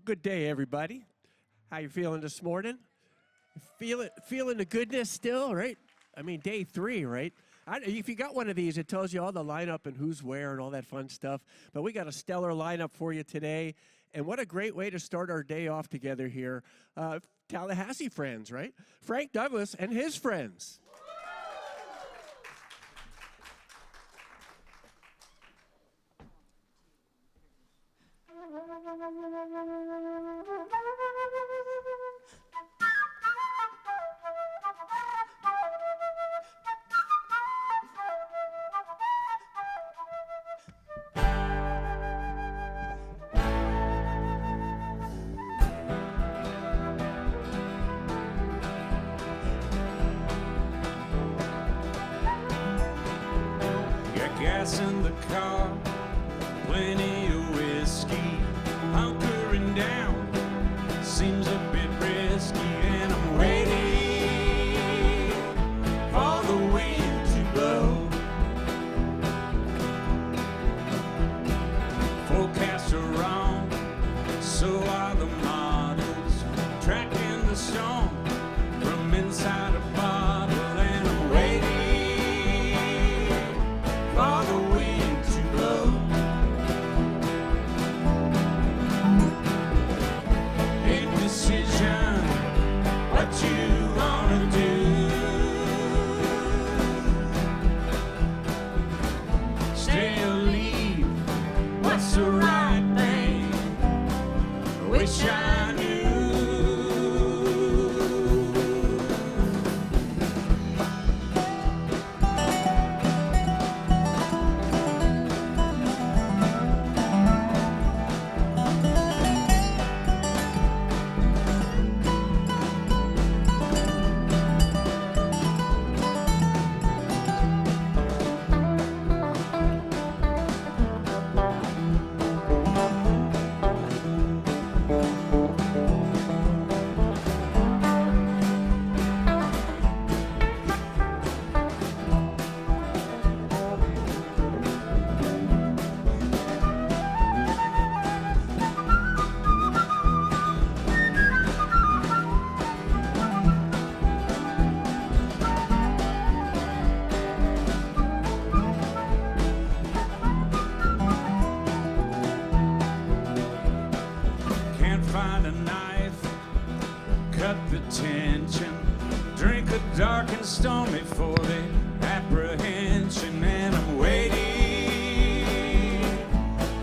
Good day, everybody. How you feeling this morning? Feeling the goodness still, right? I mean, day 3, right? If you got one of these, it tells you all the lineup and who's where and all that fun stuff. But we got a stellar lineup for you today. And what a great way to start our day off together here. Tallahassee friends, right? Frank Douglas and his friends. Gas in the car, plenty of whiskey, hunkering down, seems a bit risky, and I'm waiting for the wind to blow. Forecasts are wrong, so are the models, tracking the storm from inside a bottle, and I'm waiting for the wind to blow. Indecision, what you wanna do? Stay or leave, what's the right thing? Wish I knew. Can't find a knife, cut the tension, drink a dark and stormy for the apprehension, and I'm waiting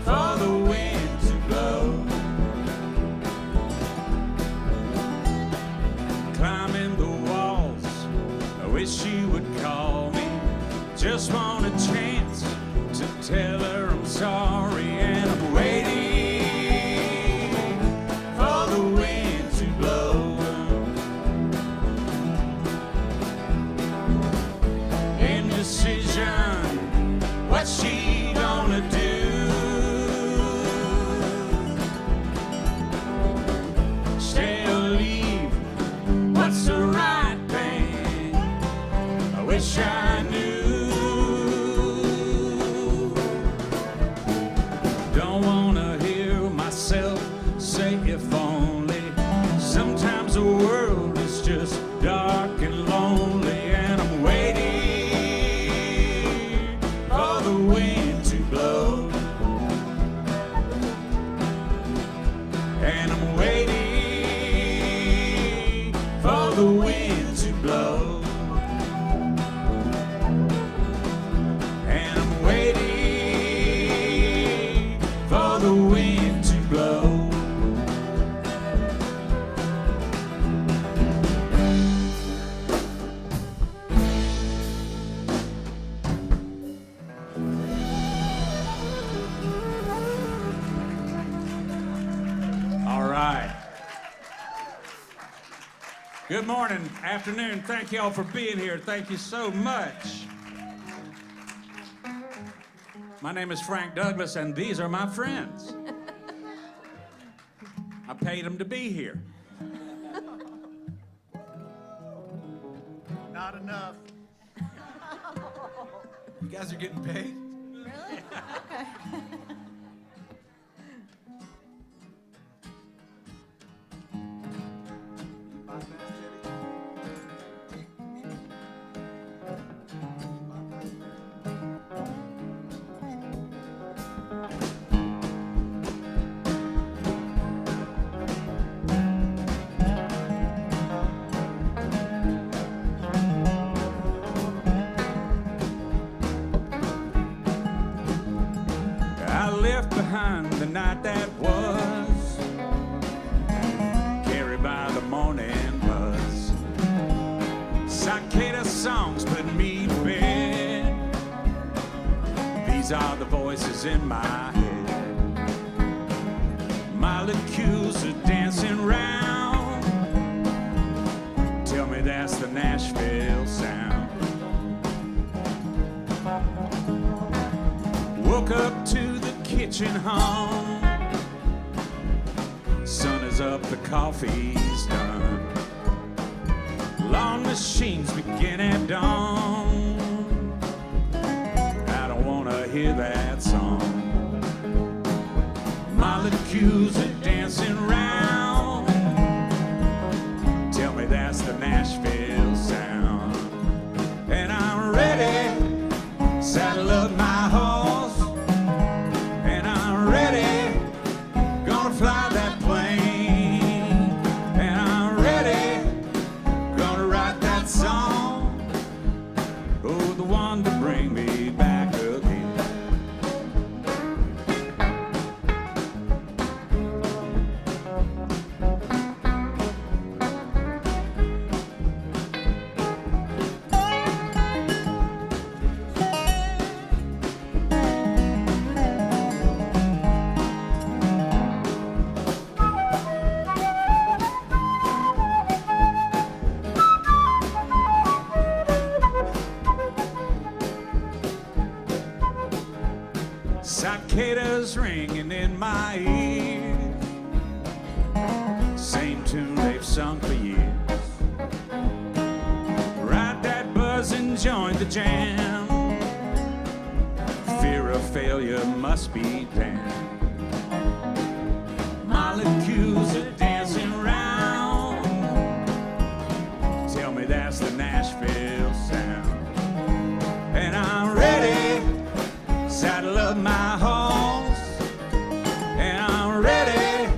for the wind to blow. Climbing the walls, I wish she would call me, just want a chance to tell her I'm sorry, and I'm waiting for the wind to blow. Indecision, what's she gonna do? Stay or leave, what's the right thing? I wish I knew. Don't wanna hear myself say if only. Sometimes the world is just dark and lonely, and I'm waiting for the wind to blow. And I'm waiting for the wind to blow. And I'm waiting for the wind to blow. All right. Good morning, afternoon. Thank you all for being here. Thank you so much. My name is Frank Douglas, and these are my friends. I paid them to be here. Not enough. You guys are getting paid? Really? Okay. I left behind the night that was, carried by the morning buzz. Cicada songs put me to bed. These are the voices in my head. Molecules are dancing round. Tell me that's the Nashville sound. Woke up to the kitchen hum. Sun is up, the coffee's done. Lawn machines begin at dawn. I don't wanna hear that song. Molecules are dancing round. Tell me that's the Nashville sound. And I'm ready, saddle up my horse, and I'm ready, gonna fly that plane. And I'm ready, gonna write that song. Oh, the one to bring me back again. Cicadas ringing in my ears, same tune they've sung for years. Ride that buzz and join the jam. Fear of failure must be damned. Molecules are dancing round. Tell me that's the Nashville sound. And I'm ready, saddle up my horse, and I'm ready,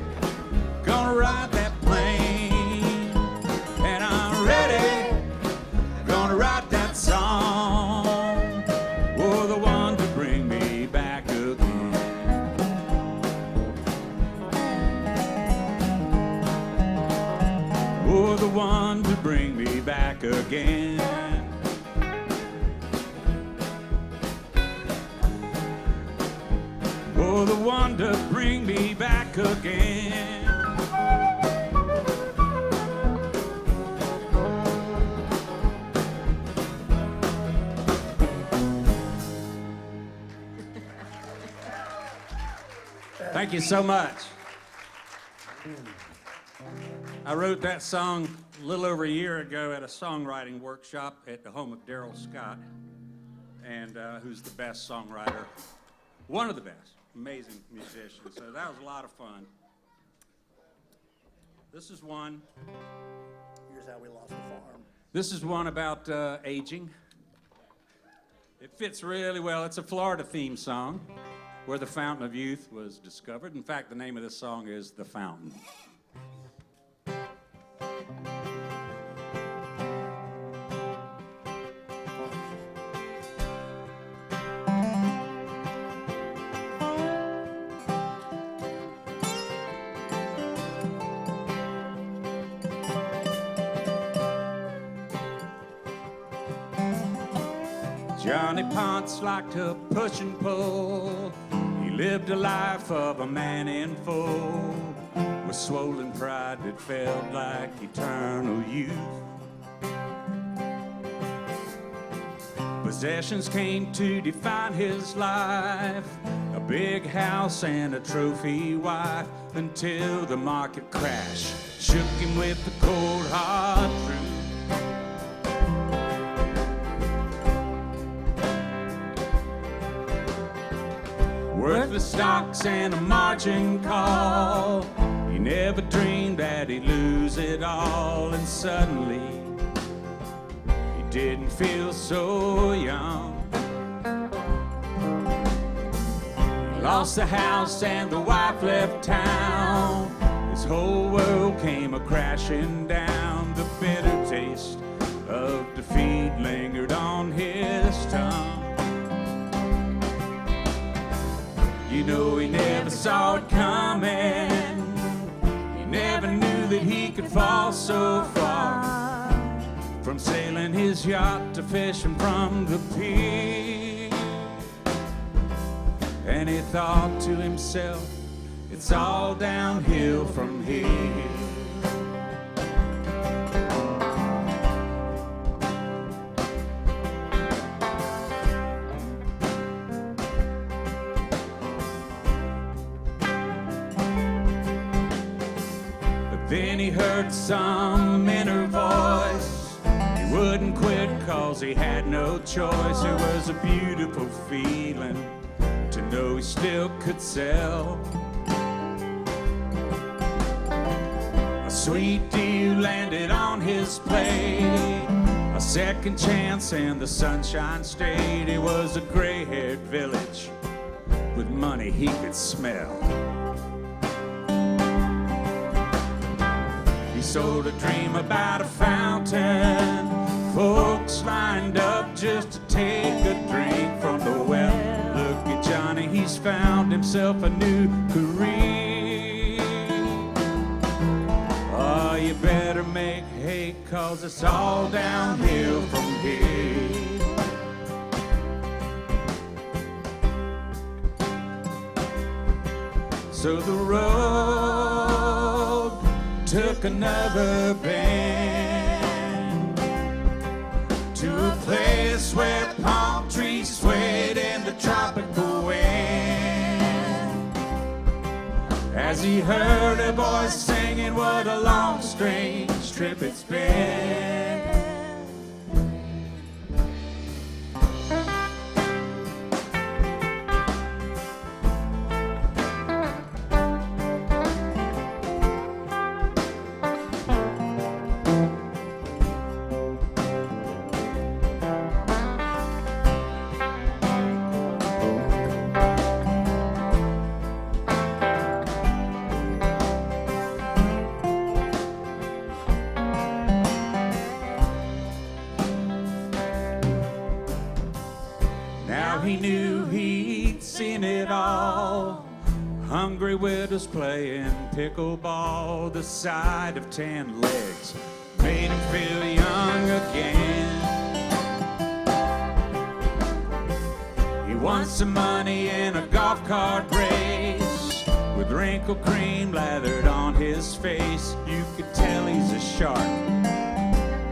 gonna ride that plane. And I'm ready, gonna write that song. Oh, the one to bring me back again. Oh, the one to bring me back again. Oh, the one to bring me back again. Thank you so much. I wrote that song a little over a year ago at a songwriting workshop at the home of Daryl Scott, and who's the best songwriter, one of the best. Amazing musician. So that was a lot of fun. This is one. Here's how we lost the farm. This is one about aging. It fits really well. It's a Florida theme song where the Fountain of Youth was discovered. In fact, the name of this song is The Fountain. Johnny Ponce liked to push and pull. He lived a life of a man in full, with swollen pride that felt like eternal youth. Possessions came to define his life, a big house and a trophy wife, until the market crash shook him with the cold hard truth. Worthless stocks and a margin call. He never dreamed that he'd lose it all, and suddenly he didn't feel so young. He lost the house and the wife left town. His whole world came a-crashing down. The bitter taste of defeat lingered on his tongue. You know, he never saw it coming. He never knew that he could fall so far, from sailing his yacht to fishing from the pier. And he thought to himself, it's all downhill from here. Then he heard some inner voice. He wouldn't quit cause he had no choice. It was a beautiful feeling to know he still could sell. A sweet deal landed on his plate, a second chance and the Sunshine State. It was a gray-haired village with money he could smell. He sold a dream about a fountain, folks lined up just to take a drink from the well. Look at Johnny, he's found himself a new career. Oh, you better make hay, cause it's all downhill from here. So the road took another bend to a place where palm trees swayed in the tropical wind. As he heard a voice singing, what a long, strange trip it's been. He knew he'd seen it all. Hungry widows playing pickleball. The sight of tan legs made him feel young again. He won some money in a golf cart race, with wrinkled cream lathered on his face. You could tell he's a shark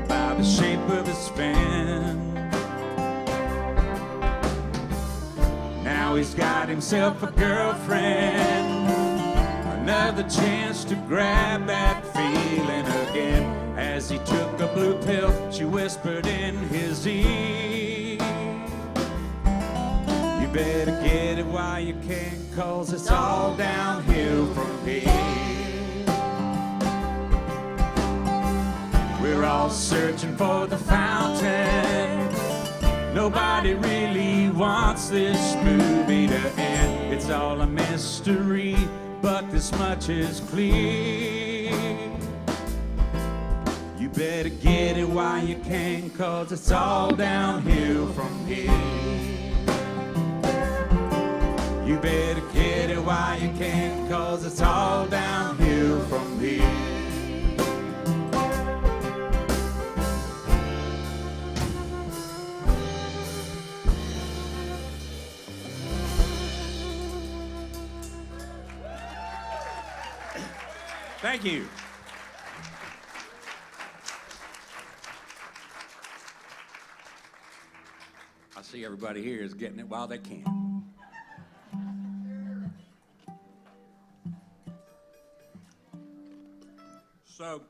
by the shape of his fin. Now he's got himself a girlfriend, another chance to grab that feeling again. As he took a blue pill, she whispered in his ear, you better get it while you can, cause it's all downhill from here. We're all searching for the fountain. Nobody really wants this movie to end. It's all a mystery, but this much is clear. You better get it while you can, cause it's all downhill from here. You better get it while you can, cause it's all downhill from here. Thank you. I see everybody here is getting it while they can. So,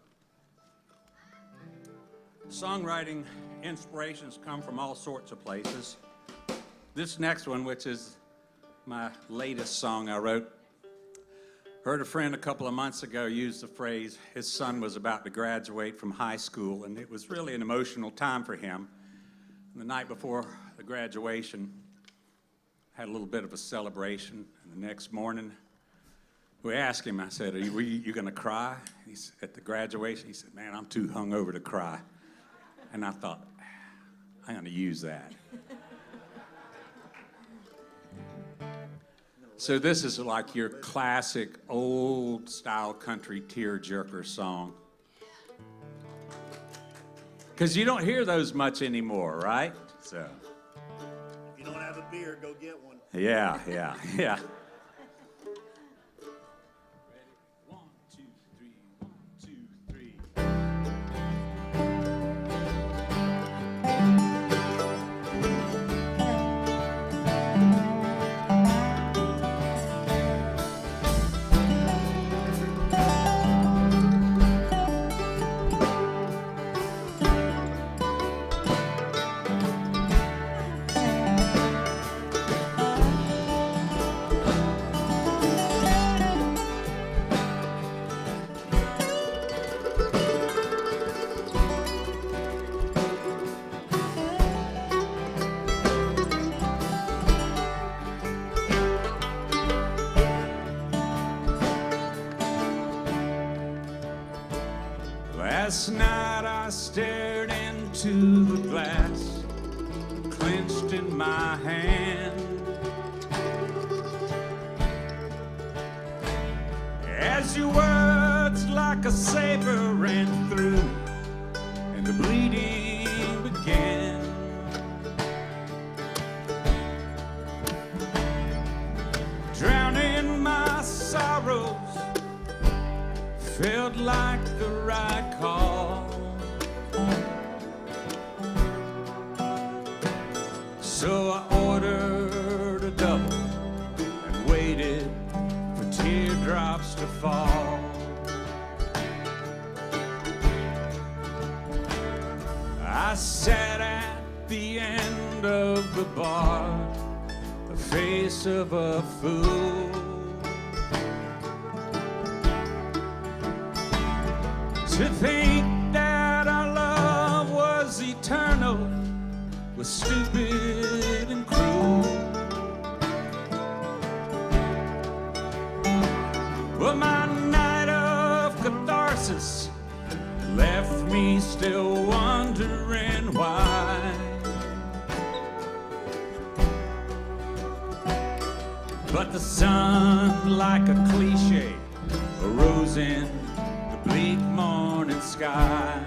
songwriting inspirations come from all sorts of places. This next one, which is my latest song I wrote, Heard a friend a couple of months ago use the phrase, his son was about to graduate from high school, and it was really an emotional time for him. And the night before the graduation, had a little bit of a celebration, and the next morning, we asked him, I said, are you going to cry? At the graduation, he said, man, I'm too hungover to cry. And I thought, I'm going to use that. So this is like your classic old-style country tear-jerker song. Because you don't hear those much anymore, right? So. If you don't have a beer, go get one. Yeah. One, two, three, 1, 2, 3. Last night I stared into the glass, clenched in my hand, as your words like a saber ran through, and the bleeding began. Drowning my sorrows felt like the right call. So I ordered a double and waited for teardrops to fall. I sat at the end of the bar, the face of a fool. To think that our love was eternal was stupid and cruel. But my night of catharsis left me still wondering why. But the sun, like a cliche, arose in the bleak morning sky.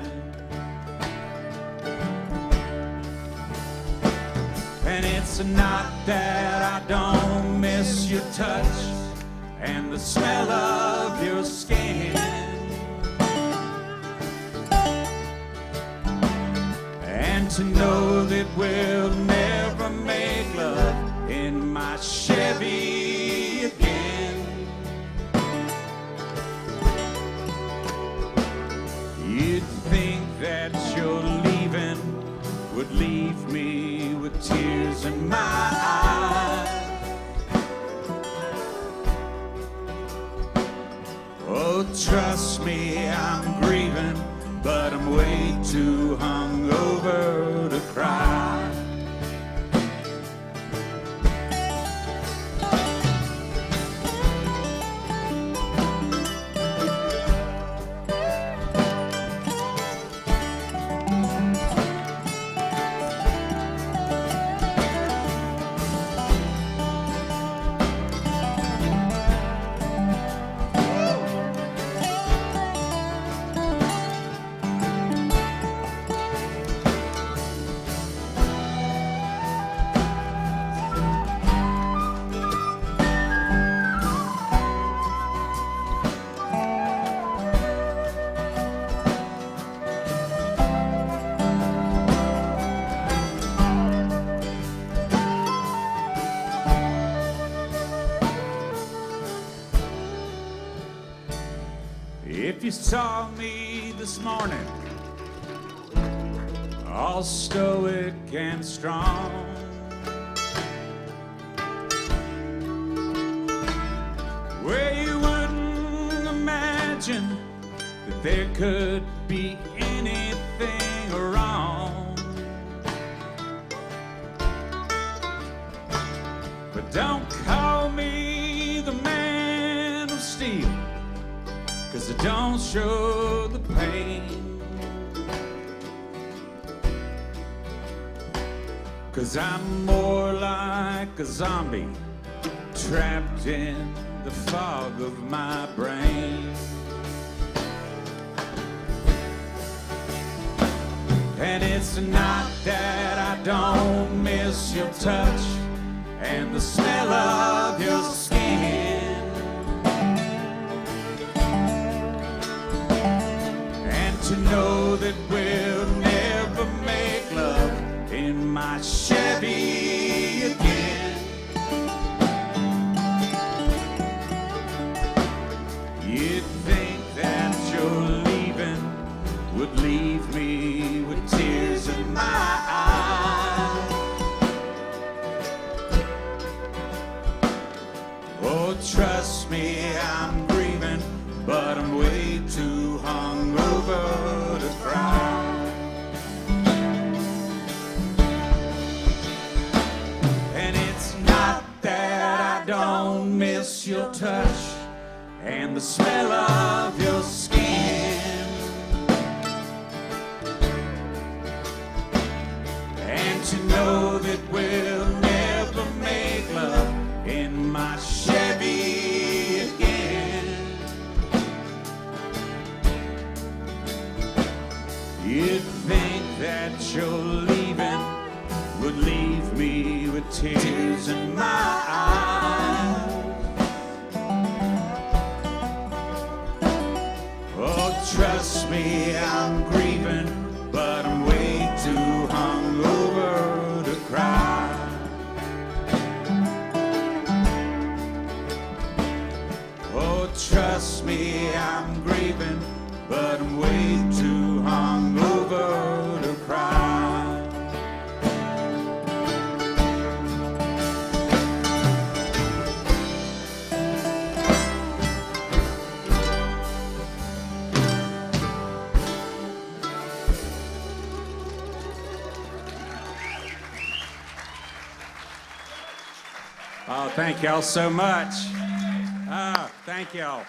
And it's not that I don't miss your touch and the smell of your skin, and to know that we'll never make love in my Chevy again. You'd think that your leaving would leave me with tears in my eyes. Oh, trust me, I'm grieving, but I'm way too hungover to cry. If you saw me this morning, all stoic and strong, where you wouldn't that there could be anything wrong. But don't call me the man of steel, 'cause I don't show the pain. 'Cause I'm more like a zombie trapped in the fog of my brain. And it's not that I don't miss your touch and the smell of your skin, and to know that we'll never make love in my Chevy again. You'd think that your leaving would leave me with tears in my eyes. Oh, trust me, I'm grieving, but I'm way too hungover to cry. And it's not that I don't miss your touch and the smell of your skin, and to know that we'll never make love in my Chevy again. You'd think that your leaving would leave me with tears in my eyes. Oh, trust me, I'm grieving, but I'm way too hungover to cry. Oh, trust me, I'm grieving, but I'm way too hungover to cry. Oh, thank y'all so much. Thank y'all.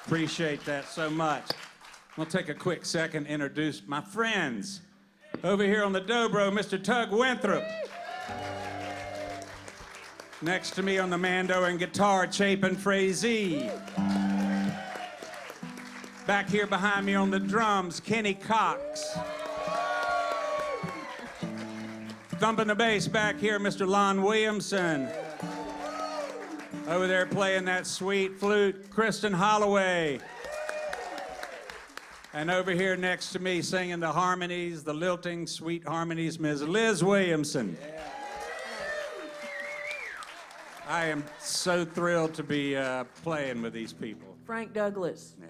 Appreciate that so much. We'll take a quick second to introduce my friends. Over here on the dobro, Mr. Tug Winthrop. Next to me on the mando and guitar, Chapin Frazee. Back here behind me on the drums, Kenny Cox. Thumping the bass back here, Mr. Lon Williamson. Over there playing that sweet flute, Kristen Holloway. And over here next to me singing the harmonies, the lilting sweet harmonies, Ms. Liz Williamson. I am so thrilled to be playing with these people. Frank Douglas, Yeah.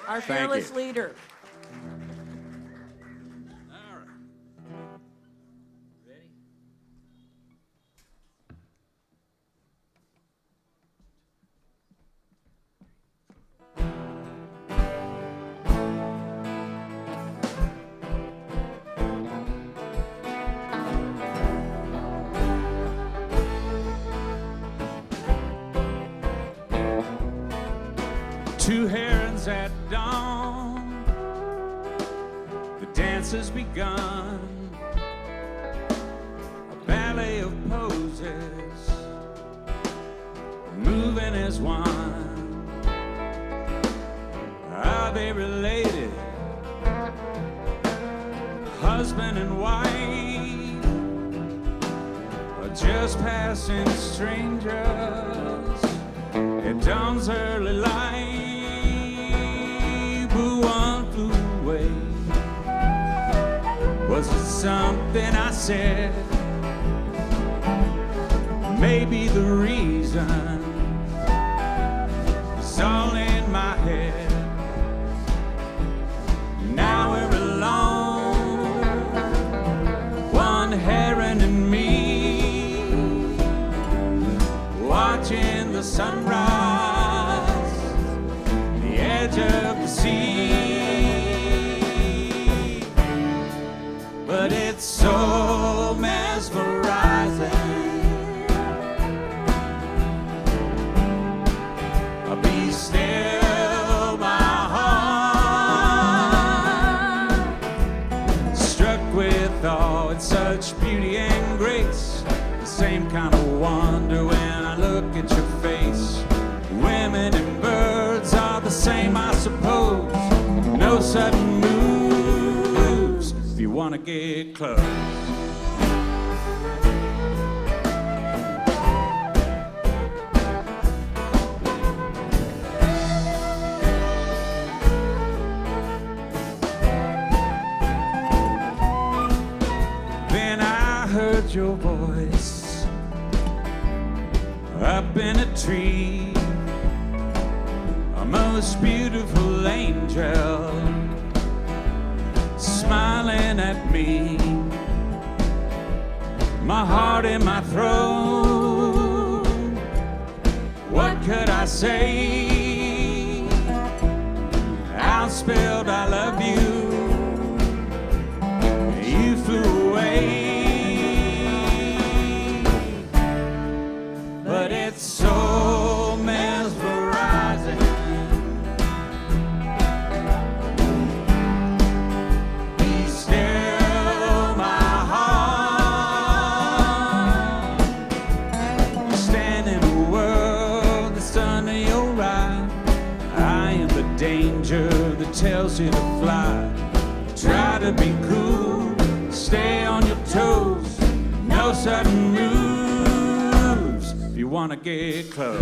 our Thank fearless you. leader. All right. Ready? Two herons at dawn, the dance has begun. A ballet of poses, moving as one. Are they related? Husband and wife, or just passing strangers at dawn's early light? Who one flew away? Was it something I said? Maybe the reason is all in my head. Now we're alone, one heron and me, watching the sunrise, the edge of the kind of wonder when I look at your face. Women and birds are the same, I suppose. No sudden moves if you want to get close. Then I heard your voice up in a tree, a most beautiful angel smiling at me, my heart in my throat. What could I say? I spelled I love you. You flew away. But it's so mesmerizing. Be still, my heart. You stand in a world that's under your eye. I am the danger that tells you to fly. Try to be cool, stay on your toes. No sudden moves if you want to get close.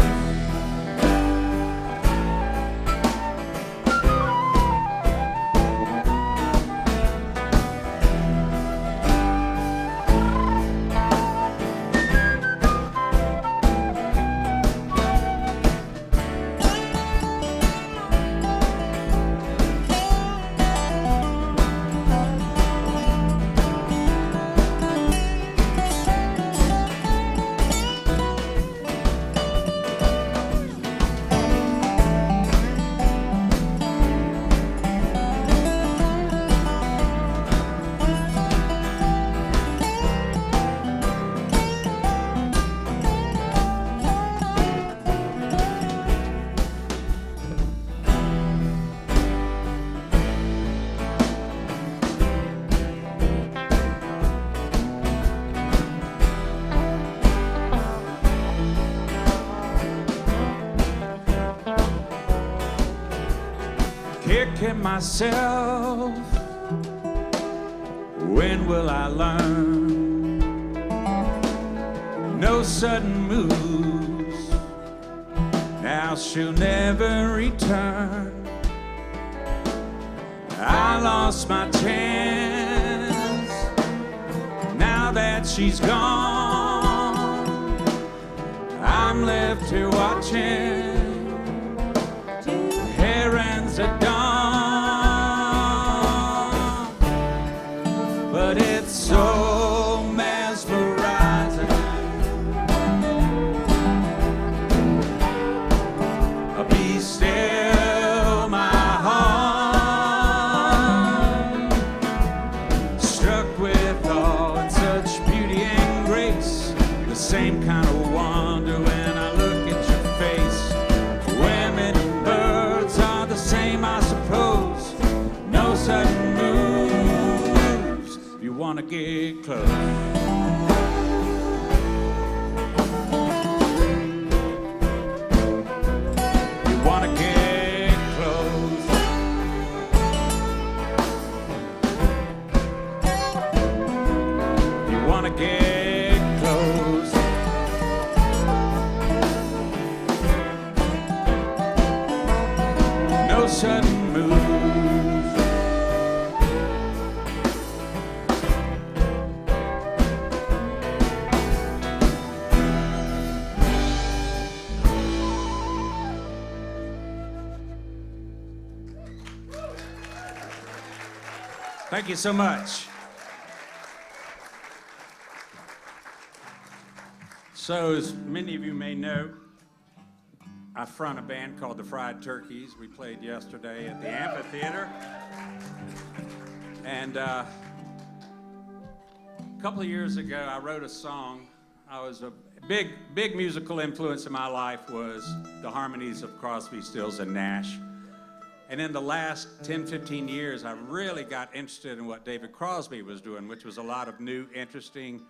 Kicking myself, when will I learn? No sudden moves, now she'll never return. I lost my chance, now that she's gone, I'm left here watching herons at dawn. But it's so mesmerizing. Be still, my heart, struck with awe and such beauty and grace. The same kind of wonder when I look at your face. Women and birds are the same, I suppose. No sudden moves if you want to get close. Sudden moves. Thank you so much. So, as many of you may know, I front a band called the Fried Turkeys. We played yesterday at the amphitheater. And a couple of years ago, I wrote a song. I was a big musical influence in my life was the harmonies of Crosby, Stills, and Nash. And in the last 10, 15 years, I really got interested in what David Crosby was doing, which was a lot of new, interesting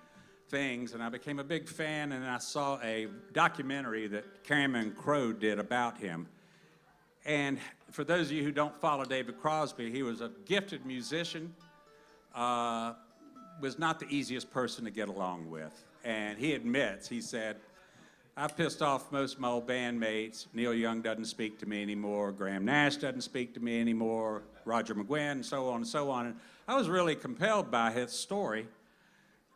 things, and I became a big fan, and I saw a documentary that Cameron Crowe did about him. And for those of you who don't follow David Crosby, he was a gifted musician, was not the easiest person to get along with. And he admits, he said, I've pissed off most of my old bandmates. Neil Young doesn't speak to me anymore. Graham Nash doesn't speak to me anymore. Roger McGuinn, and so on and so on. And I was really compelled by his story.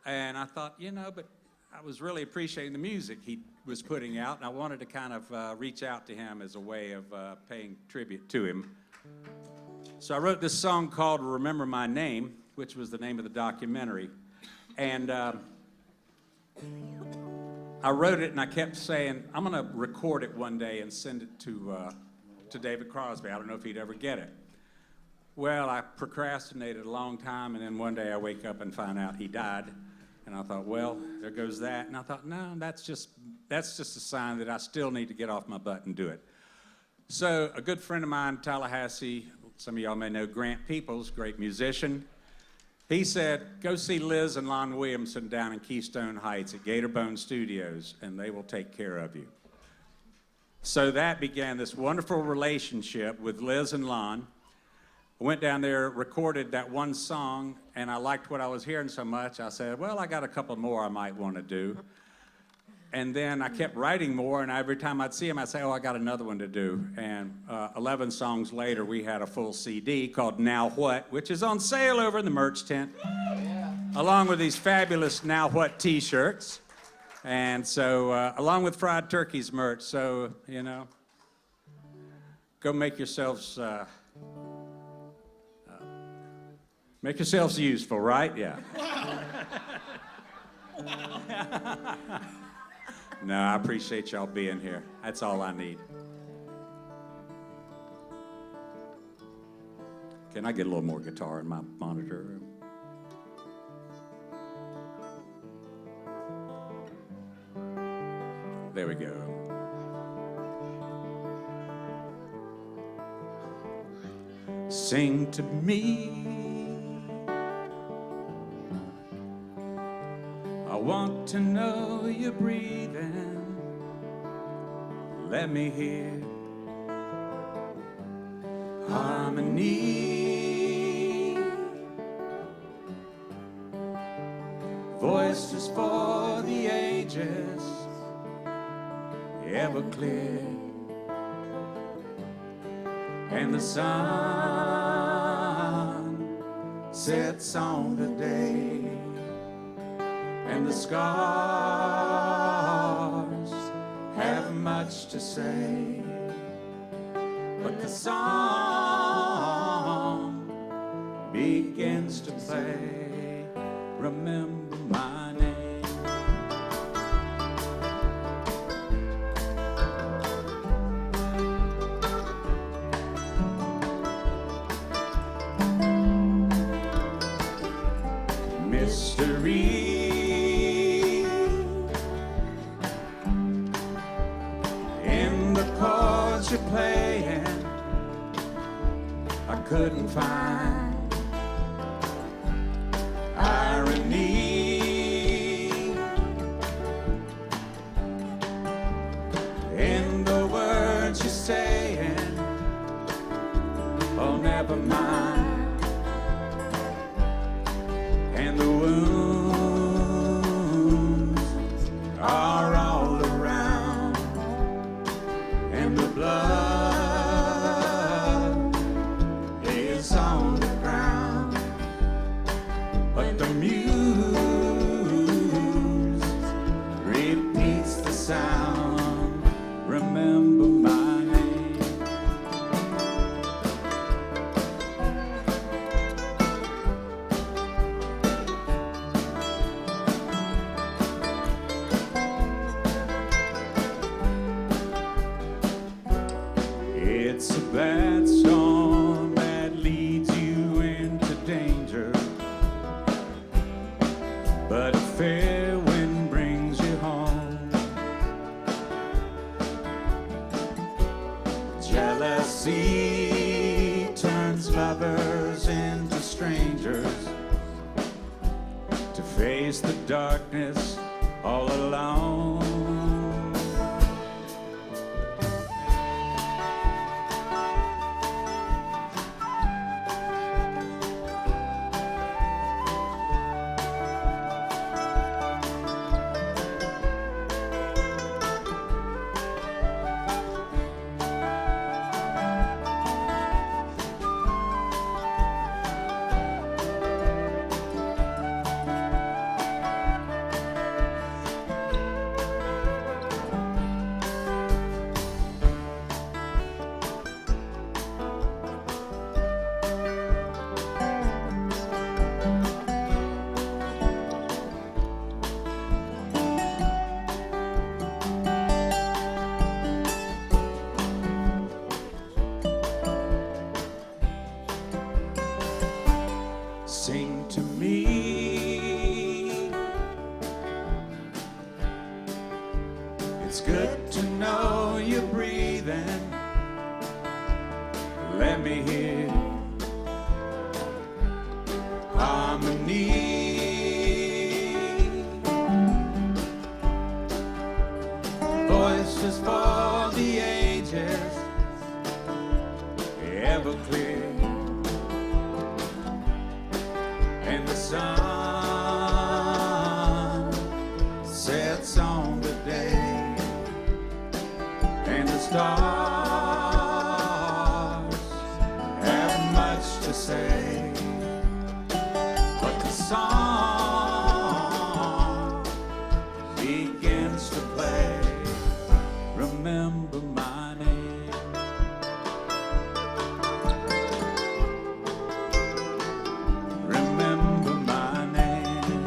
And I thought, but I was really appreciating the music he was putting out, and I wanted to kind of reach out to him as a way of paying tribute to him. So I wrote this song called Remember My Name, which was the name of the documentary. And I wrote it, and I kept saying, I'm going to record it one day and send it to David Crosby. I don't know if he'd ever get it. Well, I procrastinated a long time, and then one day I wake up and find out he died. And I thought, well, there goes that. And I thought, no, that's just a sign that I still need to get off my butt and do it. So a good friend of mine in Tallahassee, some of y'all may know Grant Peoples, great musician. He said, go see Liz and Lon Williamson down in Keystone Heights at Gatorbone Studios, and they will take care of you. So that began this wonderful relationship with Liz and Lon. I went down there, recorded that one song, and I liked what I was hearing so much, I said, well, I got a couple more I might want to do. And then I kept writing more, and every time I'd see him, I'd say, oh, I got another one to do. And 11 songs later, we had a full CD called Now What, which is on sale over in the merch tent, along with these fabulous Now What t-shirts. And so, along with Fried Turkey's merch, so, go make yourselves... Make yourselves useful, right? Yeah. No, I appreciate y'all being here. That's all I need. Can I get a little more guitar in my monitor room? There we go. Sing to me. I want to know you're breathing. Let me hear harmony. Voices for the ages, ever clear. And the sun sets on the day. And the scars have much to say, but the song begins to play. Remember my name. Mystery. You're playing, I couldn't find irony in the words you're saying. Oh, never mind. And the wounds are all around, and the blood is on the ground, but the muse repeats the sound. Remember my name. face the darkness all alone. Sing to me. It's good to know you're breathing. Let me hear harmony. Voices for the ages, ever clear. And the sun sets on the day, and the stars have much to say, but the song begins to play. Remember my name. Remember my name.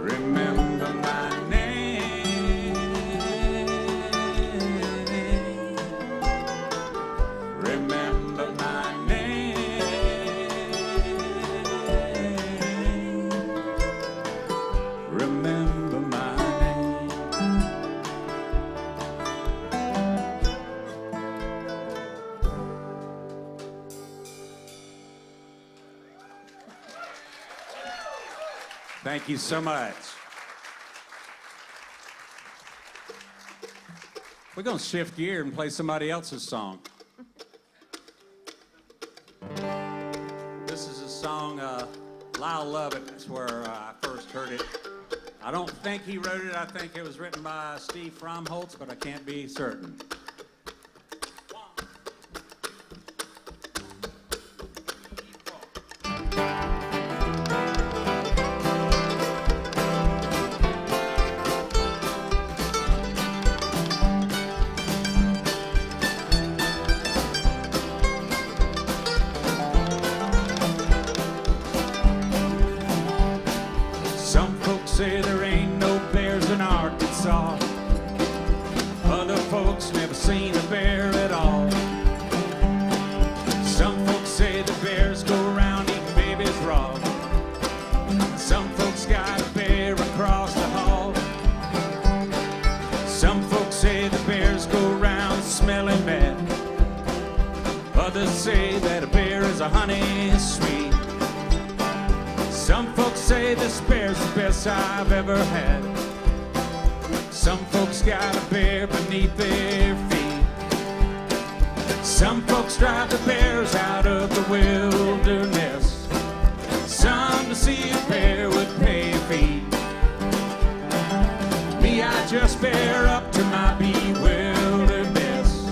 Remember my name. Remember my name. Remember my name. Thank you so much. We're going to shift gear and play somebody else's song. This is a song, Lyle Lovett. That's where I first heard it. I don't think he wrote it. I think it was written by Steve Fromholtz, but I can't be certain. Some folks say there ain't no bears in Arkansas. Other folks never seen a bear at all. Some folks say the bears go around eating babies raw. Some folks got a bear across the hall. Some folks say the bears go around smelling bad. Others say that a bear is a honey sweet. Some folks say this bear's the best I've ever had. Some folks got a bear beneath their feet. Some folks drive the bears out of the wilderness. Some to see a bear would pay a fee. Me, I just bear up to my bewilderness.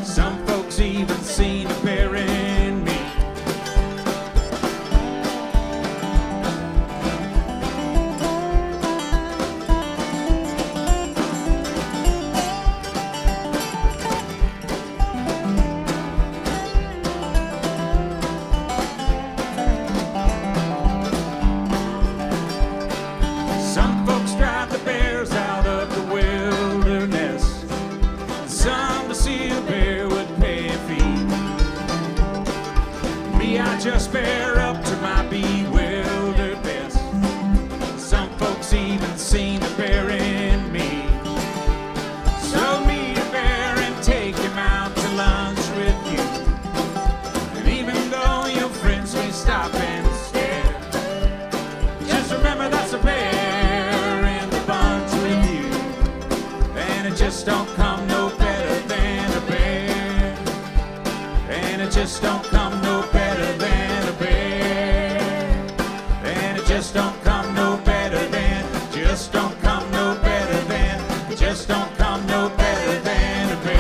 Some folks even seen a bear in me. just don't come no better than a bed. And it just don't come no better than, just don't come no better than, just don't come no better than a bed.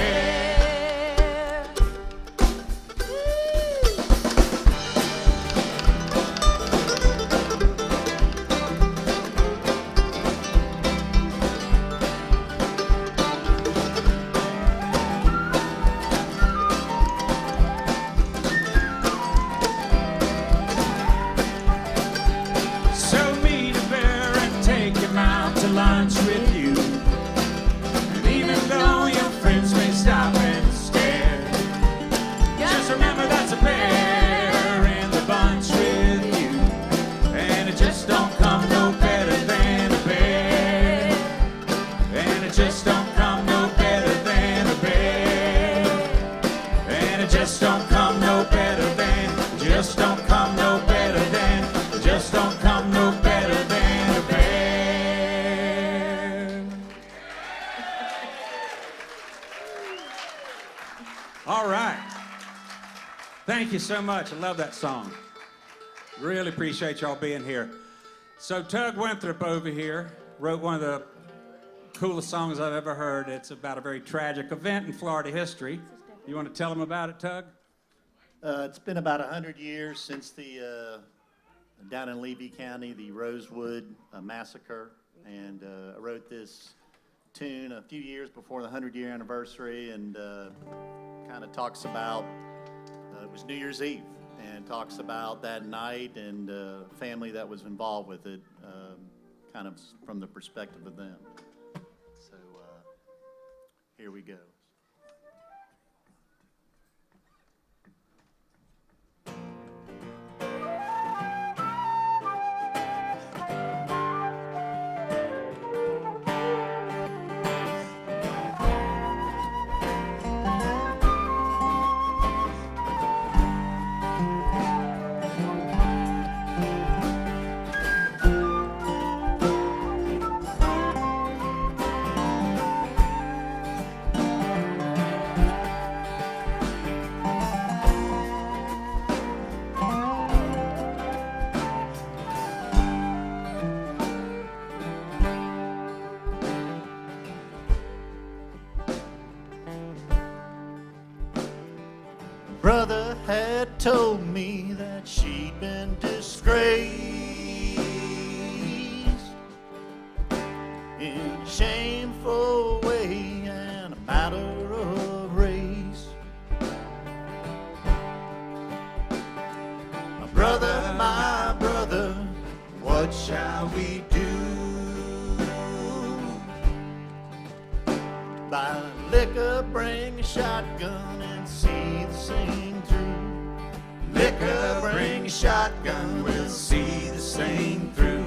So meet a bear and take him out to lunch with you. And even though your friends may stop and stare, just remember that's a bear in the bunch with you. And it just don't come no better than a bear. And it just don't come no better than a bear. And it just don't come no better than, just don't come no better than, just don't come no better than a bear. All right. Thank you so much. I love that song. Really appreciate y'all being here. So Tug Winthrop over here wrote one of the coolest songs I've ever heard. It's about a very tragic event in Florida history. You want to tell them about it, Tug? It's been about 100 years since the down in Levy County, the Rosewood massacre, and I wrote this tune a few years before the 100-year anniversary, and kind of talks about it was New Year's Eve, and talks about that night and family that was involved with it, kind of from the perspective of them. So here we go. Brother had told me that she'd been disgraced in a shameful way and a matter of race. My brother, what shall we do? Buy liquor, bring a shotgun, and see the thing through. Liquor, bring a shotgun, we'll see this thing through.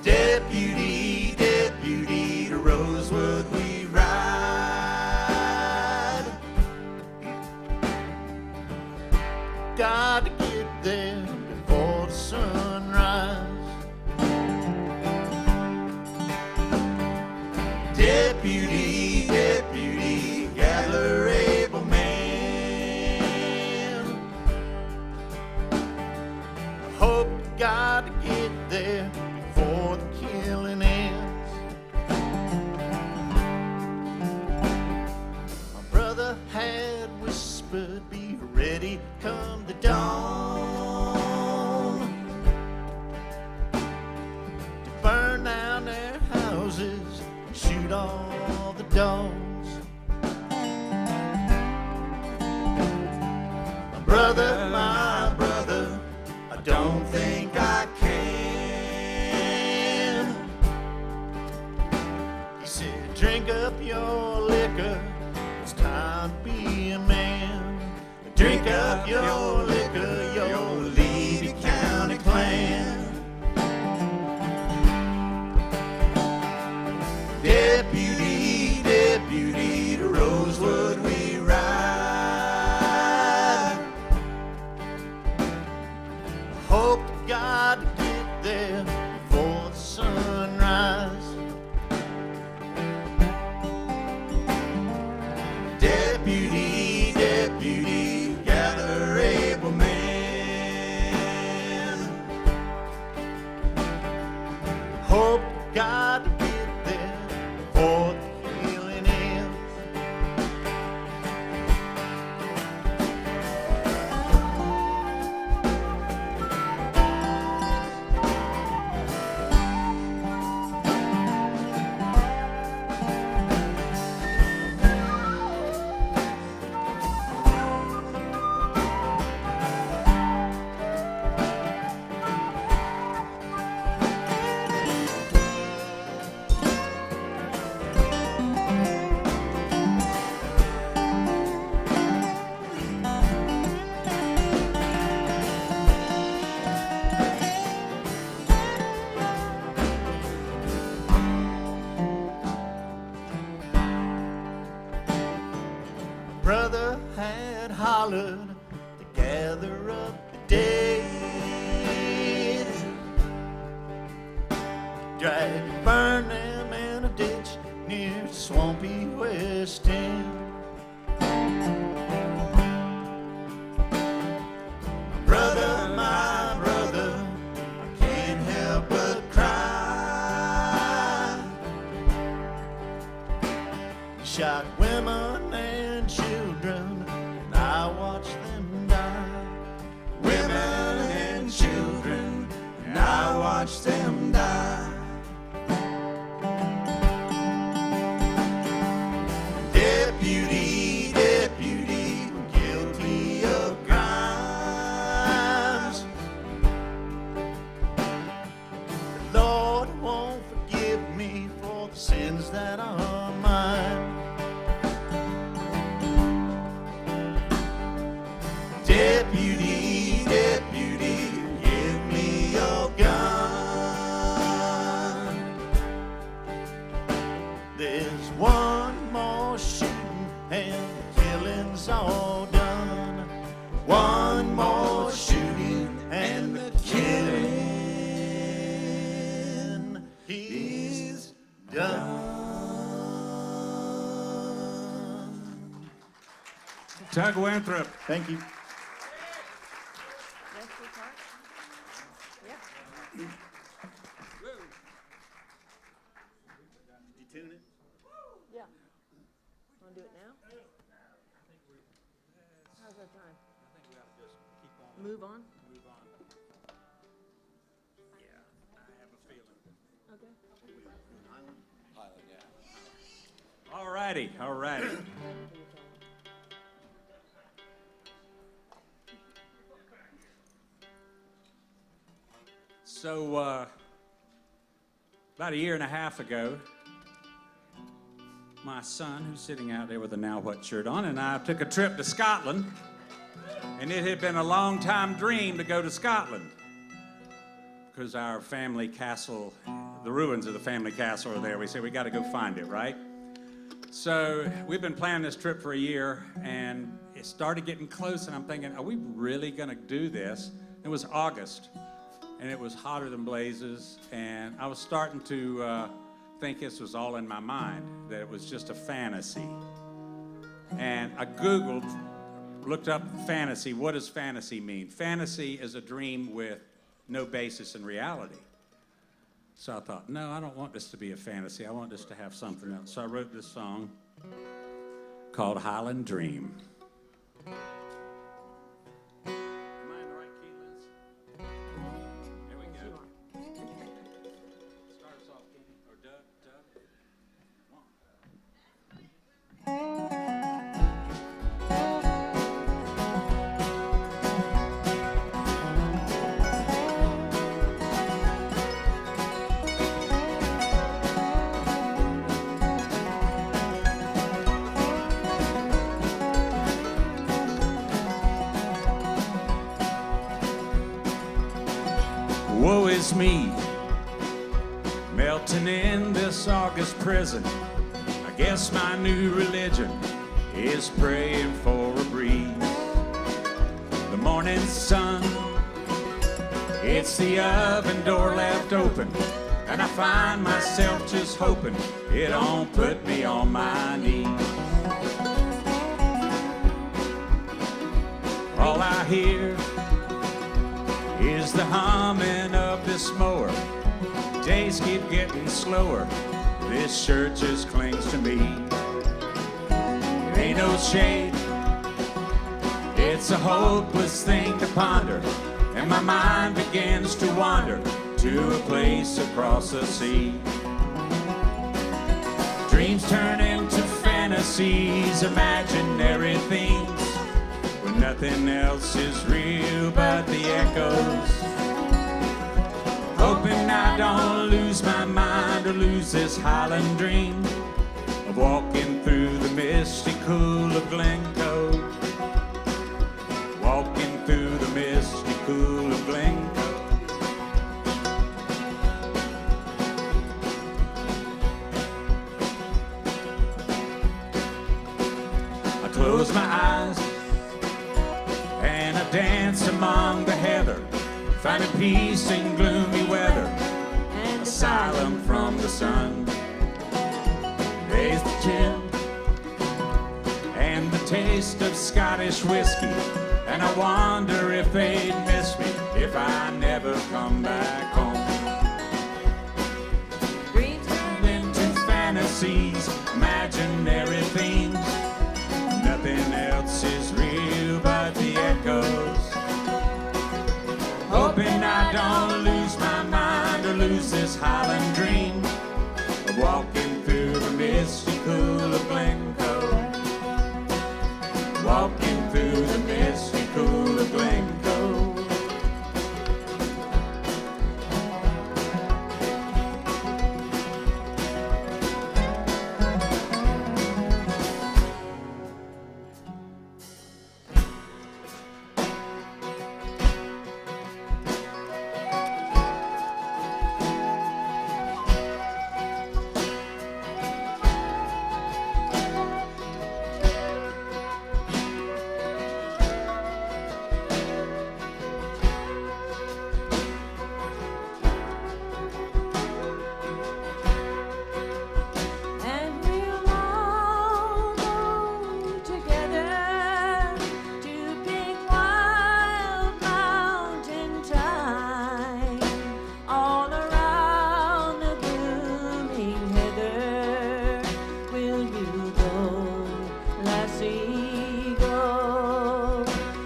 Deputy, deputy, to Rosewood we ride. Got to get there before the sunrise. Deputy, deputy, gather able men. Hope to God to get there before the killing ends. My brother had whispered, be ready come the dawn, to burn down their houses, shoot all the dogs. My brother, I don't think I can. He said, drink up your liquor, it's time to be a man. Drink up your liquor, your Levy County clan. Deputy, deputy, to Rosewood we ride. Hope to God to get there before the sunrise. had hollered to gather up the dead, drag, burn them in a ditch near swampy West End. Brother, my brother, I can't help but cry. You shot women and children, and I watched them die. Women and children, and I watched them die. Deputy, deputy, guilty of crimes. The Lord won't forgive me for the sins that are mine. Deputy, deputy, give me your gun. There's one more shooting and the killing's all done. One more shooting and the killing is done. Tug Winthrop. Thank you. Did you tune it? Yeah. Want to do it now? How's that time? Move on? Okay. All righty, all righty. So, about a year and a half ago, my son, who's sitting out there with a Now What shirt on, and I took a trip to Scotland, and it had been a long time dream to go to Scotland because our family castle, the ruins of the family castle are there. We said we got to go find it, right? So we've been planning this trip for a year, and it started getting close, and I'm thinking, are we really going to do this? It was August, and it was hotter than blazes, and I was starting to think this was all in my mind, that it was just a fantasy. And I Googled, looked up fantasy. What does fantasy mean? Fantasy is a dream with no basis in reality. So I thought, no, I don't want this to be a fantasy. I want this to have something else. So I wrote this song called Highland Dream. Am I in the right key, Liz? There we go. Start us off, Kenny. Or Doug. Come on. Woe is me, melting in this August prison. I guess my new religion is praying for a breeze. The morning sun, it's the oven door left open, and I find myself just hoping it don't put me on my knees. All I hear is the humming of this mower. Days keep getting slower. This shirt just clings to me. It ain't no shade. It's a hopeless thing to ponder, and my mind begins to wander to a place across the sea. Dreams turn into fantasies, imaginary things, when nothing else is real but the echoes. Hoping I don't lose my mind or lose this Highland dream of walking through the misty cool of Glencoe. Walking through the misty cool of Glencoe. I close my eyes dance among the heather, finding peace in gloomy weather, asylum from the sun. There's the gin and the taste of Scottish whiskey, and I wonder if they'd miss me if I never come back home. Dreams Into fantasies, imaginary themes, nothing else is real but the echoes. Hoping I don't lose my mind or lose this Highland dream of walking through the misty cool of Glencoe. Walking through the misty cool of Glencoe. and we'll all go together to big wild mountain thyme. All around the blooming heather will you go, lassie, go?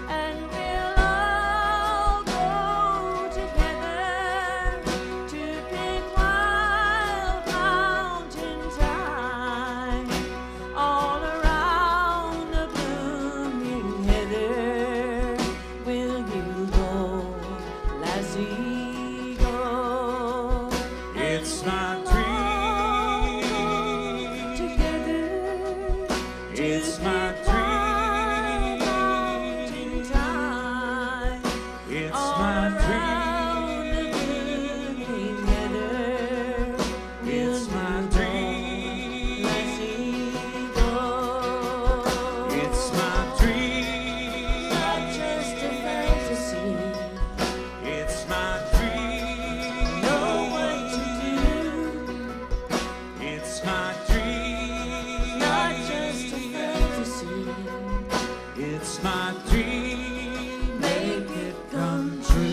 And we'll all go together to big wild mountain thyme. All around the blooming heather will you go, lassie, go? It's my All dream. together It's to my big wild mountain dream. thyme. It's All my around the dream. blooming heather It's will my you dream. lassie, go? It's my dream. Not just a fantasy. It's my dream. Know what to do. It's my dream. Not just a fantasy. It's my dream. Make it come true.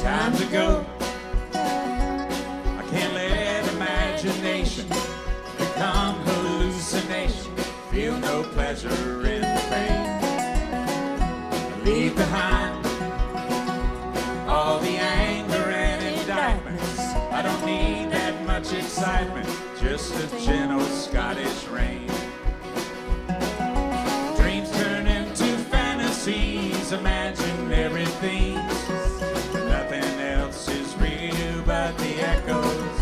Time to go. I can't let imagination become hallucination. Feel no pleasure in the pain. Leave behind all the anger and indictments. I don't need that much excitement, just a gentle Scottish rain. Dreams turn into fantasies, imaginary themes. Nothing else is real but the echoes.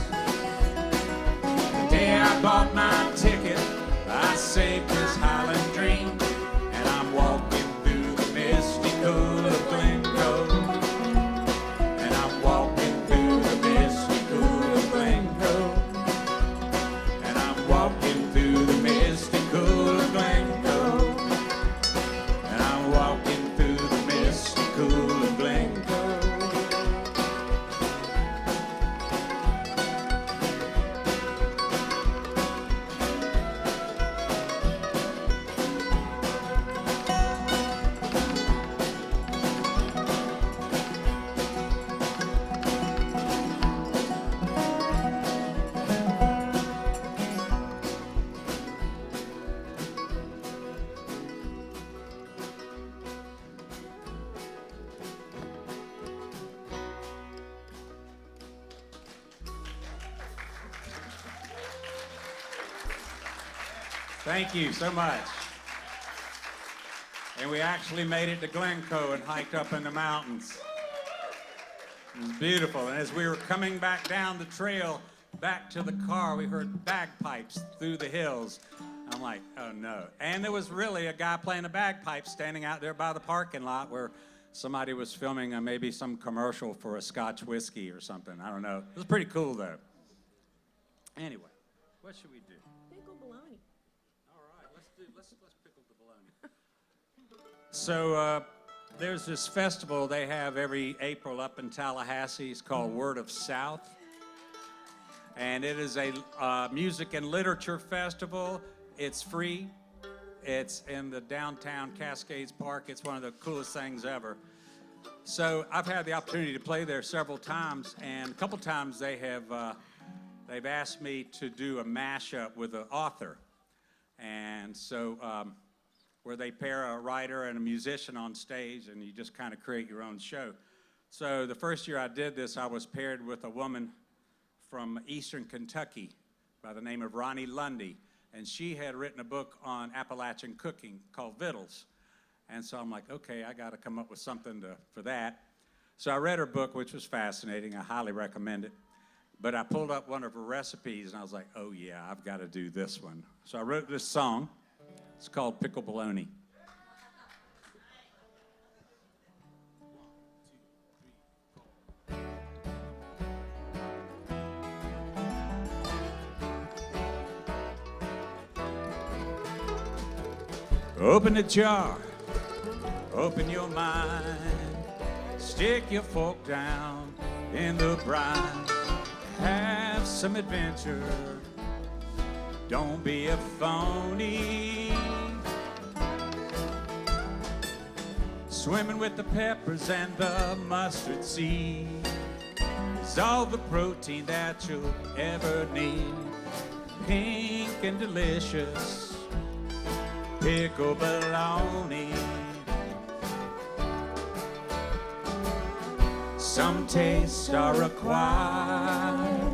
The day I bought my ticket, I saved this Highland dream, and I'm walking through the misty cool of Glencoe. And I'm walking through the misty cool of Glencoe. And I'm walking through the misty cool of Glencoe. And I'm walking through the misty cool of Glencoe. Thank you so much. And we actually made it to Glencoe and hiked up in the mountains. It was beautiful. And as we were coming back down the trail, back to the car, we heard bagpipes through the hills. I'm like, oh no. And there was really a guy playing a bagpipe standing out there by the parking lot where somebody was filming maybe some commercial for a Scotch whiskey or something. I don't know. It was pretty cool though. Anyway, what should we do? Pickle bologna. All right, let's pickle the bologna. So there's this festival they have every April up in Tallahassee. It's called Word of South. And it is a music and literature festival. It's free. It's in the downtown Cascades Park. It's one of the coolest things ever. So I've had the opportunity to play there several times, and a couple times they've asked me to do a mashup with an author. And so where they pair a writer and a musician on stage, and you just kind of create your own show. So the first year I did this, I was paired with a woman from Eastern Kentucky by the name of Ronnie Lundy, and she had written a book on Appalachian cooking called Vittles. And so I'm like, okay, I got to come up with something for that. So I read her book, which was fascinating. I highly recommend it. But I pulled up one of her recipes, and I was like, oh yeah, I've got to do this one. So I wrote this song. It's called Pickle Bologna. Open the jar, open your mind, stick your fork down in the brine, have some adventure, don't be a phony. Swimming with the peppers and the mustard seed is all the protein that you'll ever need. Pink and delicious pickle bologna. Some tastes are acquired,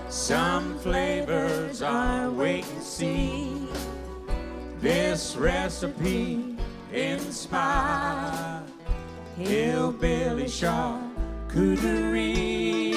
some flavors are wait and see. This recipe inspired hillbilly charcuterie.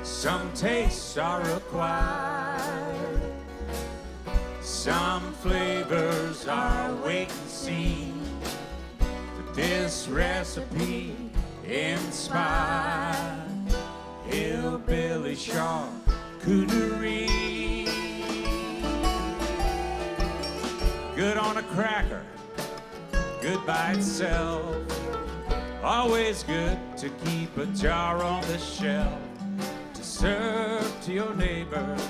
Some tastes are acquired, some flavors are wait and see. But this recipe inspired hillbilly charcuterie. Good on a cracker, good by itself. Always good to keep a jar on the shelf. Serve to your neighbors,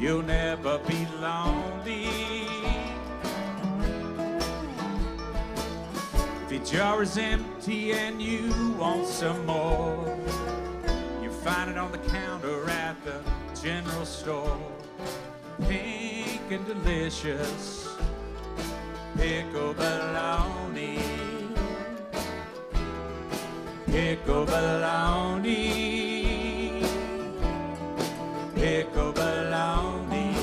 you'll never be lonely. If your jar is empty and you want some more, you find it on the counter at the general store. Pink and delicious pickle bologna. Pickle bologna. Pickle bologna,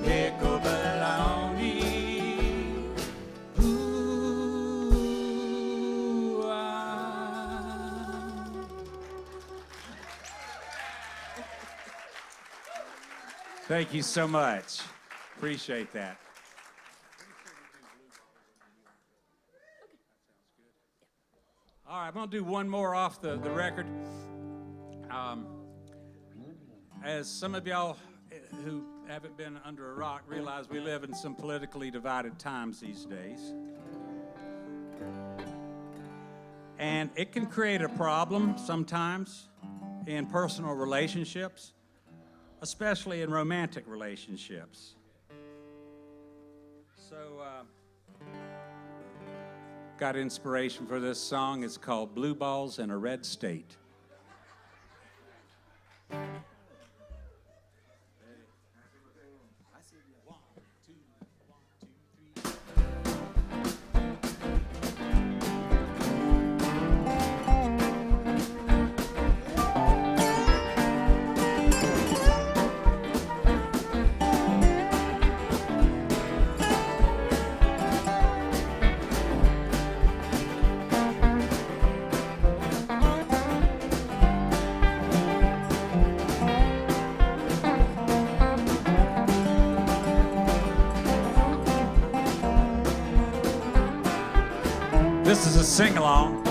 pickle bologna, ooh, ah. Thank you so much. Appreciate that. All right, I'm going to do one more off the record. As some of y'all who haven't been under a rock realize, we live in some politically divided times these days. And it can create a problem sometimes in personal relationships, especially in romantic relationships. So, got inspiration for this song. It's called Blue Balls in a Red State. This is a sing-along.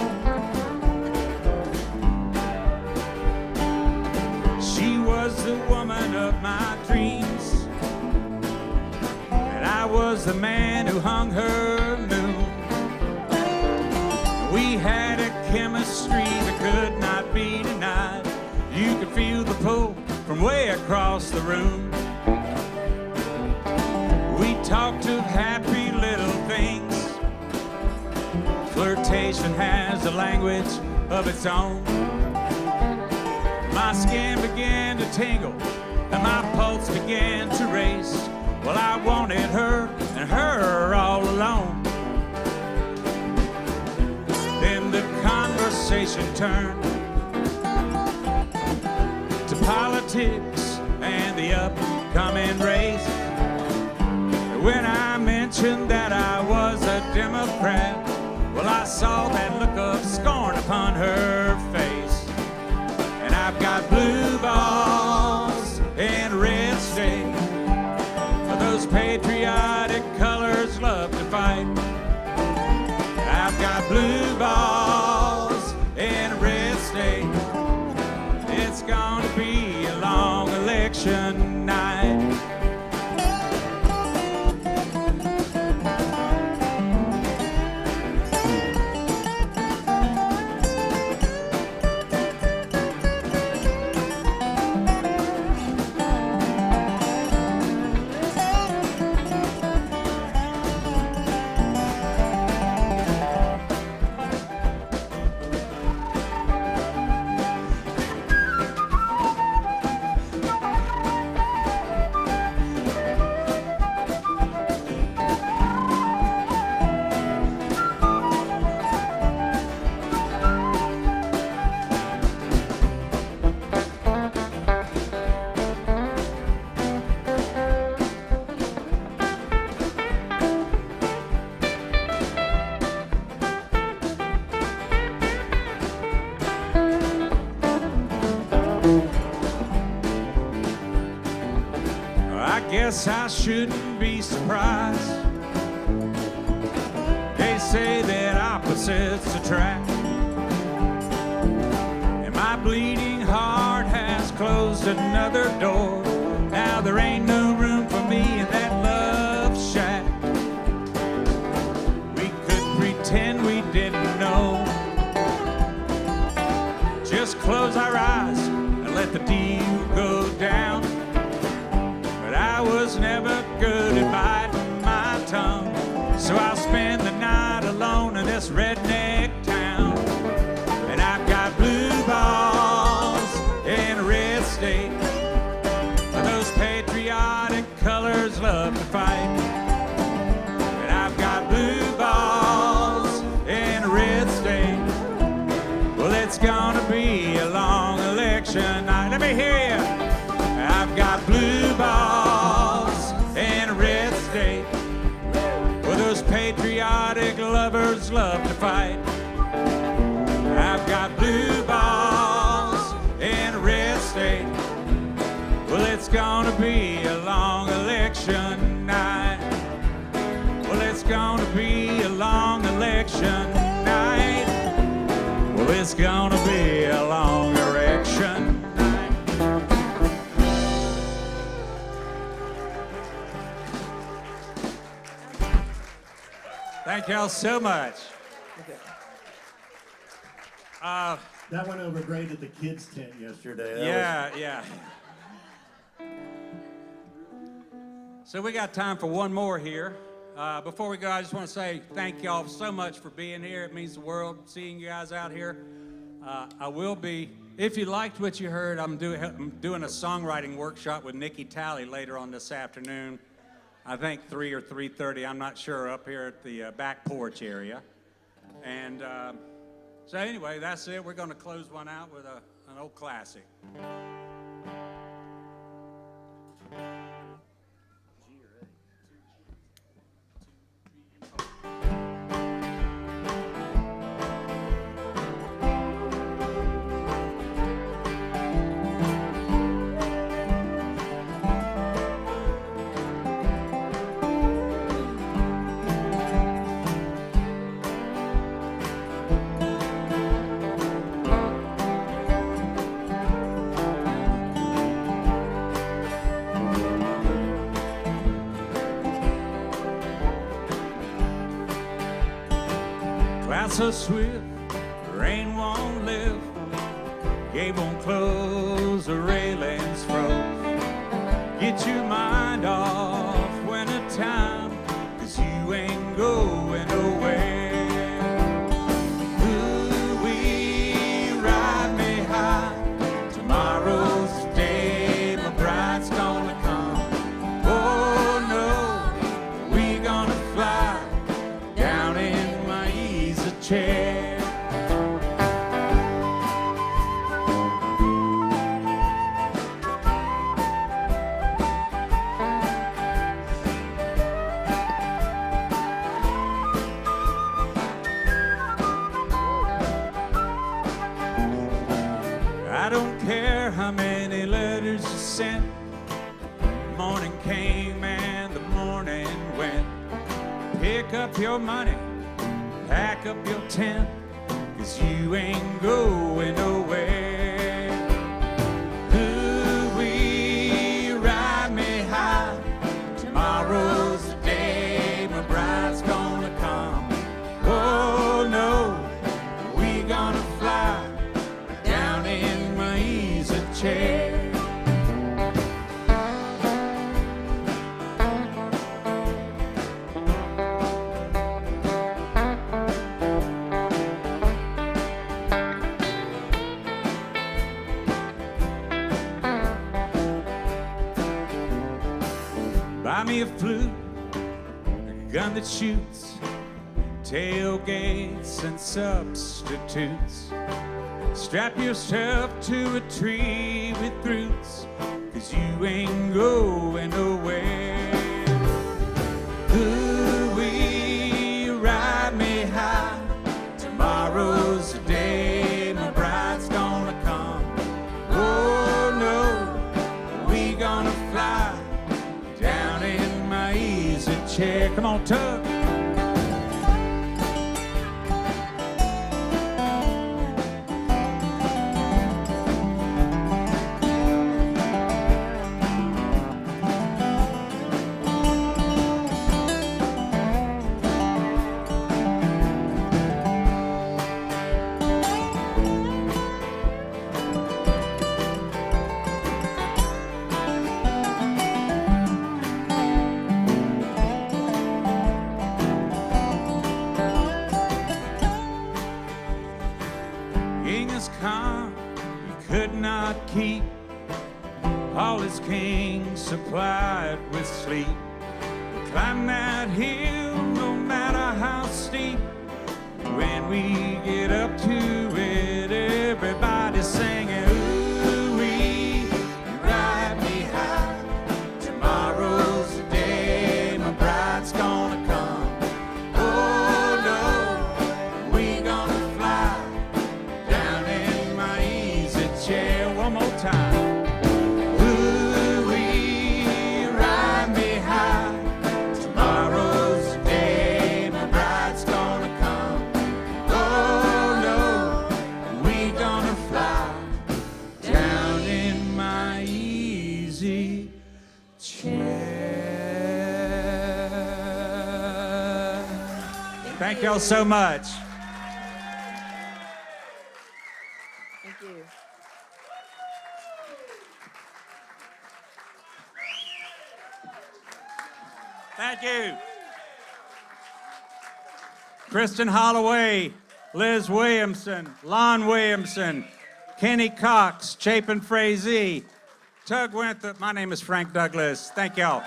She was the woman of my dreams, and I was the man who hung her moon. We had a chemistry that could not be denied. You could feel the pull from way across the room. We talked of happy little things. Flirtation has a language of its own. My skin began to tingle and my pulse began to race. Well, I wanted her and her all alone. Then the conversation turned to politics and the upcoming race. When I mentioned that I was a Democrat, well, I saw that look of scorn upon her face. And I've got blue balls and red state. Those patriotic colors love to fight. I've got blue balls and red state. It's gonna be a long election night. Guess I shouldn't be surprised. They say that opposites attract, and my bleeding heart has closed another door. Now there ain't no room for me in that love shack. We could pretend we didn't know, just close our eyes and let the deal go down. I was never good at biting my tongue, so I'll spend the night alone in this redneck town. And I've got blue balls and a red state. Those patriotic colors love to fight. And I've got blue balls and a red state. Well, it's gonna be a long election night. Let me hear you. I've got blue balls and a red state, where those patriotic lovers love to fight. I've got blue balls and a red state. Well, it's gonna be a long election night. Well, it's gonna be a long election night. Well, it's gonna be a long election. Thank y'all so much. Okay. That went over great at the kids' tent yesterday. That Yeah. So we got time for one more here. Before we go, I just want to say thank y'all so much for being here. It means the world seeing you guys out here. I will be, if you liked what you heard, I'm doing a songwriting workshop with Nikki Talley later on this afternoon. I think 3 or 3:30, I'm not sure, up here at the back porch area. And so anyway, that's it. We're going to close one out with an old classic. Clouds so swift, rain won't live. Gate won't close, the railings froze. Get your mind off winter time, 'cause you ain't going nowhere. Ooh-wee, ride me high. Tomorrow's the day my bride's gonna come. Oh no, we gonna fly down in my easy chair. I don't care how many letters you sent. Morning came and the morning went. Pick up your money, pack up your tent, 'cause you ain't going nowhere. Ooh-wee, ride me high. Tomorrow's the day my bride's gonna come. Oh no, we gonna fly down in my easy chair. Buy me a flute, a gun that shoots, tailgates and substitutes. Strap yourself to a tree with roots, 'cause you ain't going nowhere. Ooh-wee, ride me high. Tomorrow's the day my bride's gonna come. Oh no, we gonna fly down in my easy chair. Come on, Tug. Genghis Khan, you could not keep all his kings supplied with sleep. Climb that hill, no matter how steep. When we get up to it, everybody's singing, ooh-wee, you ride me high. Tomorrow's the day my bride's gonna come. Oh no, we gonna fly down in my easy chair. One more time. Ooh-wee, ride me high. Tomorrow's the day my bride's gonna come. Oh no, we gonna fly down in my easy chair. Thank y'all so much. Thank you. Kristen Holloway, Liz Williamson, Lon Williamson, Kenny Cox, Chapin Frazee, Tug Winthrop. My name is Frank Douglas. Thank y'all.